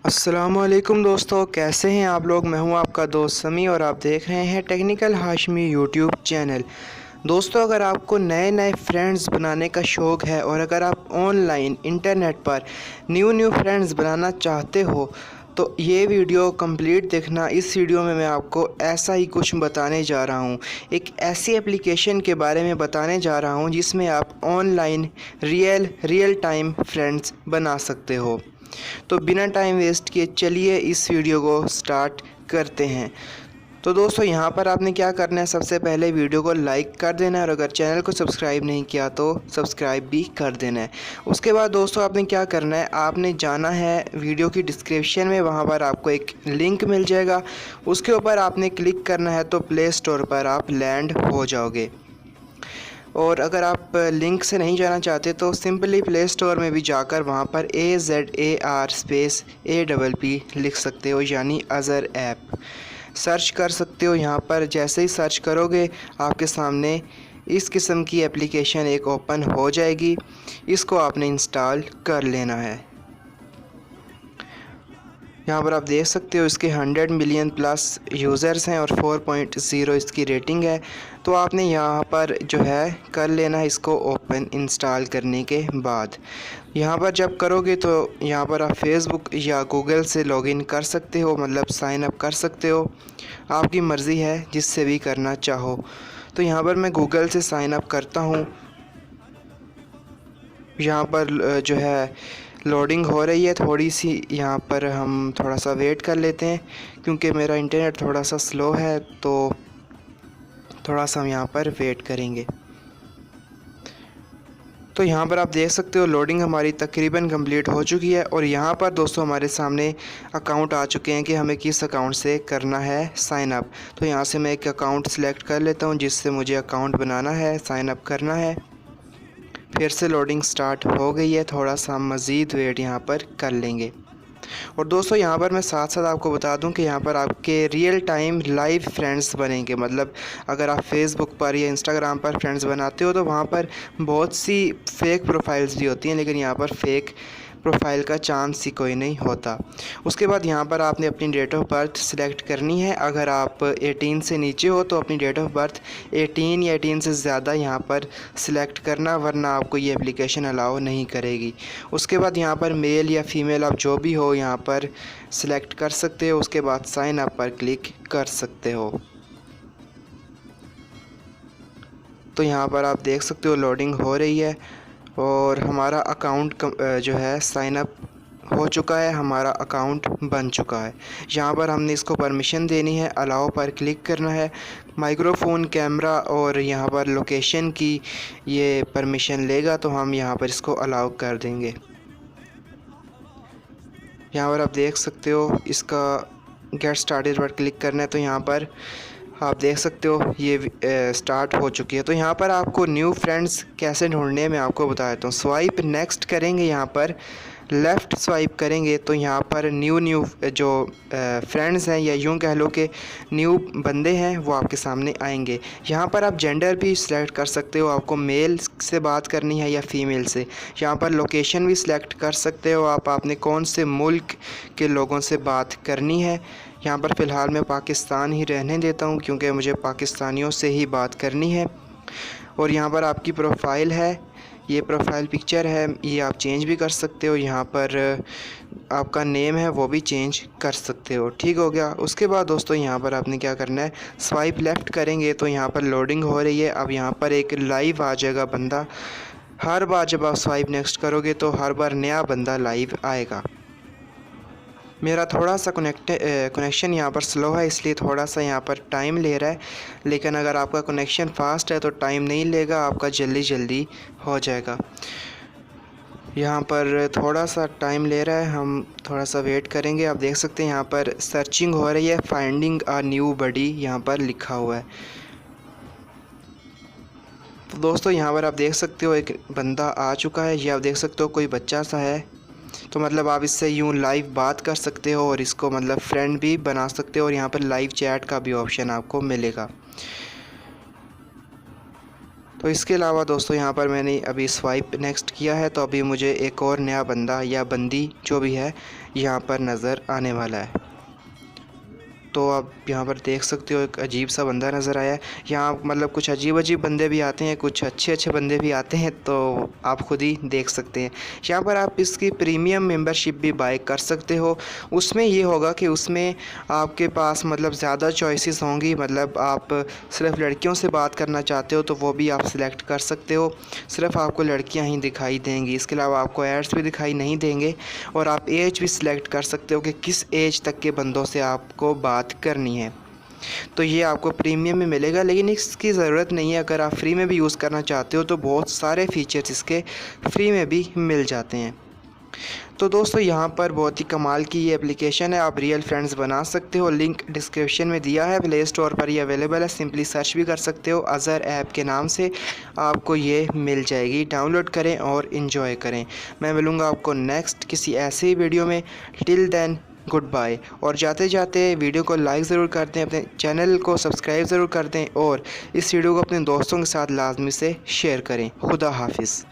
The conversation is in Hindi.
अस्सलामुअलैकुम दोस्तों, कैसे हैं आप लोग। मैं हूं आपका दोस्त समी और आप देख रहे हैं टेक्निकल हाशमी यूट्यूब चैनल। दोस्तों, अगर आपको नए नए फ्रेंड्स बनाने का शौक़ है और अगर आप ऑनलाइन इंटरनेट पर न्यू फ्रेंड्स बनाना चाहते हो तो ये वीडियो कंप्लीट देखना। इस वीडियो में मैं आपको ऐसा ही कुछ बताने जा रहा हूँ। एक ऐसी एप्लीकेशन के बारे में बताने जा रहा हूँ जिसमें आप ऑनलाइन रियल टाइम फ्रेंड्स बना सकते हो। तो बिना टाइम वेस्ट किए चलिए इस वीडियो को स्टार्ट करते हैं। तो दोस्तों, यहाँ पर आपने क्या करना है, सबसे पहले वीडियो को लाइक कर देना है और अगर चैनल को सब्सक्राइब नहीं किया तो सब्सक्राइब भी कर देना है। उसके बाद दोस्तों आपने क्या करना है, आपने जाना है वीडियो की डिस्क्रिप्शन में, वहाँ पर आपको एक लिंक मिल जाएगा। उसके ऊपर आपने क्लिक करना है तो प्ले स्टोर पर आप लैंड हो जाओगे। और अगर आप लिंक से नहीं जाना चाहते तो सिंपली प्ले स्टोर में भी जाकर वहाँ पर AZAR स्पेस APP लिख सकते हो, यानी अज़र ऐप सर्च कर सकते हो। यहाँ पर जैसे ही सर्च करोगे आपके सामने इस किस्म की एप्लीकेशन एक ओपन हो जाएगी। इसको आपने इंस्टॉल कर लेना है। यहाँ पर आप देख सकते हो इसके 100 मिलियन प्लस यूज़र्स हैं और 4.0 इसकी रेटिंग है। तो आपने यहाँ पर जो है कर लेना है इसको ओपन इंस्टॉल करने के बाद। यहाँ पर जब करोगे तो यहाँ पर आप फेसबुक या गूगल से लॉगिन कर सकते हो, मतलब साइन अप कर सकते हो। आपकी मर्ज़ी है जिससे भी करना चाहो। तो यहाँ पर मैं गूगल से साइन अप करता हूँ। यहाँ पर जो है लोडिंग हो रही है थोड़ी सी, यहाँ पर हम थोड़ा सा वेट कर लेते हैं क्योंकि मेरा इंटरनेट थोड़ा सा स्लो है, तो थोड़ा सा हम यहाँ पर वेट करेंगे। तो यहाँ पर आप देख सकते हो लोडिंग हमारी तकरीबन कंप्लीट हो चुकी है और यहाँ पर दोस्तों हमारे सामने अकाउंट आ चुके हैं कि हमें किस अकाउंट से करना है साइन अप। तो यहाँ से मैं एक अकाउंट सेलेक्ट कर लेता हूँ जिससे मुझे अकाउंट बनाना है, साइन अप करना है। फिर से लोडिंग स्टार्ट हो गई है, थोड़ा सा मज़ीद वेट यहाँ पर कर लेंगे। और दोस्तों यहाँ पर मैं साथ साथ आपको बता दूं कि यहाँ पर आपके रियल टाइम लाइव फ्रेंड्स बनेंगे। मतलब अगर आप फेसबुक पर या इंस्टाग्राम पर फ्रेंड्स बनाते हो तो वहाँ पर बहुत सी फ़ेक प्रोफाइल्स भी होती हैं, लेकिन यहाँ पर फ़ेक प्रोफाइल का चांस ही कोई नहीं होता। उसके बाद यहाँ पर आपने अपनी डेट ऑफ बर्थ सिलेक्ट करनी है। अगर आप 18 से नीचे हो तो अपनी डेट ऑफ बर्थ 18 या 18 से ज़्यादा यहाँ पर सिलेक्ट करना, वरना आपको ये एप्लीकेशन अलाउ नहीं करेगी। उसके बाद यहाँ पर मेल या फीमेल आप जो भी हो यहाँ पर सिलेक्ट कर सकते हो। उसके बाद साइन अप पर क्लिक कर सकते हो। तो यहाँ पर आप देख सकते हो लोडिंग हो रही है और हमारा अकाउंट जो है साइन अप हो चुका है, हमारा अकाउंट बन चुका है। यहाँ पर हमने इसको परमिशन देनी है, अलाउ पर क्लिक करना है। माइक्रोफ़ोन, कैमरा और यहाँ पर लोकेशन की ये परमिशन लेगा तो हम यहाँ पर इसको अलाउ कर देंगे। यहाँ पर आप देख सकते हो इसका गेट स्टार्टेड पर क्लिक करना है। तो यहाँ पर आप देख सकते हो ये स्टार्ट हो चुकी है। तो यहाँ पर आपको न्यू फ्रेंड्स कैसे ढूंढने मैं आपको बता देता हूँ। स्वाइप नेक्स्ट करेंगे, यहाँ पर लेफ़्ट स्वाइप करेंगे तो यहाँ पर न्यू जो फ्रेंड्स हैं या यूँ कह लो कि न्यू बंदे हैं वो आपके सामने आएंगे। यहाँ पर आप जेंडर भी सिलेक्ट कर सकते हो, आपको मेल से बात करनी है या फ़ीमेल से। यहाँ पर लोकेशन भी सिलेक्ट कर सकते हो, आपने कौन से मुल्क के लोगों से बात करनी है। यहाँ पर फ़िलहाल मैं पाकिस्तान ही रहने देता हूँ क्योंकि मुझे पाकिस्तानियों से ही बात करनी है। और यहाँ पर आपकी प्रोफाइल है, ये प्रोफाइल पिक्चर है, ये आप चेंज भी कर सकते हो। यहाँ पर आपका नेम है वो भी चेंज कर सकते हो। ठीक हो गया। उसके बाद दोस्तों यहाँ पर आपने क्या करना है, स्वाइप लेफ़्ट करेंगे तो यहाँ पर लोडिंग हो रही है। अब यहाँ पर एक लाइव आ जाएगा बंदा। हर बार जब आप स्वाइप नेक्स्ट करोगे तो हर बार नया बंदा लाइव आएगा। मेरा थोड़ा सा कनेक्शन यहाँ पर स्लो है, इसलिए थोड़ा सा यहाँ पर टाइम ले रहा है, लेकिन अगर आपका कनेक्शन फास्ट है तो टाइम नहीं लेगा, आपका जल्दी हो जाएगा। यहाँ पर थोड़ा सा टाइम ले रहा है, हम थोड़ा सा वेट करेंगे। आप देख सकते हैं यहाँ पर सर्चिंग हो रही है, फाइंडिंग अ न्यू बडी यहाँ पर लिखा हुआ है। तो दोस्तों यहाँ पर आप देख सकते हो एक बंदा आ चुका है। ये आप देख सकते हो कोई बच्चा सा है, तो मतलब आप इससे यूँ लाइव बात कर सकते हो और इसको मतलब फ्रेंड भी बना सकते हो और यहाँ पर लाइव चैट का भी ऑप्शन आपको मिलेगा। तो इसके अलावा दोस्तों यहाँ पर मैंने अभी स्वाइप नेक्स्ट किया है तो अभी मुझे एक और नया बंदा या बंदी जो भी है यहाँ पर नज़र आने वाला है। तो आप यहाँ पर देख सकते हो एक अजीब सा बंदा नज़र आया है। यहाँ मतलब कुछ अजीब अजीब बंदे भी आते हैं, कुछ अच्छे अच्छे बंदे भी आते हैं, तो आप खुद ही देख सकते हैं। यहाँ पर आप इसकी प्रीमियम मेंबरशिप भी बाय कर सकते हो। उसमें ये होगा कि उसमें आपके पास मतलब ज़्यादा चॉइसेस होंगी। मतलब आप सिर्फ लड़कियों से बात करना चाहते हो तो वो भी आप सिलेक्ट कर सकते हो, सिर्फ आपको लड़कियाँ ही दिखाई देंगी। इसके अलावा आपको एड्स भी दिखाई नहीं देंगे। और आप एज भी सिलेक्ट कर सकते हो कि किस एज तक के बंदों से आपको बात करनी है। तो ये आपको प्रीमियम में मिलेगा, लेकिन इसकी ज़रूरत नहीं है। अगर आप फ्री में भी यूज़ करना चाहते हो तो बहुत सारे फ़ीचर्स इसके फ्री में भी मिल जाते हैं। तो दोस्तों यहाँ पर बहुत ही कमाल की ये एप्लीकेशन है, आप रियल फ्रेंड्स बना सकते हो। लिंक डिस्क्रिप्शन में दिया है, प्ले स्टोर पर ये अवेलेबल है। सिंपली सर्च भी कर सकते हो, अज़र ऐप के नाम से आपको ये मिल जाएगी। डाउनलोड करें और इन्जॉय करें। मैं मिलूँगा आपको नेक्स्ट किसी ऐसे ही वीडियो में। Till then goodbye. और जाते जाते वीडियो को लाइक ज़रूर कर दें, अपने चैनल को सब्सक्राइब ज़रूर कर दें और इस वीडियो को अपने दोस्तों के साथ लाजमी से शेयर करें। खुदा हाफिज़।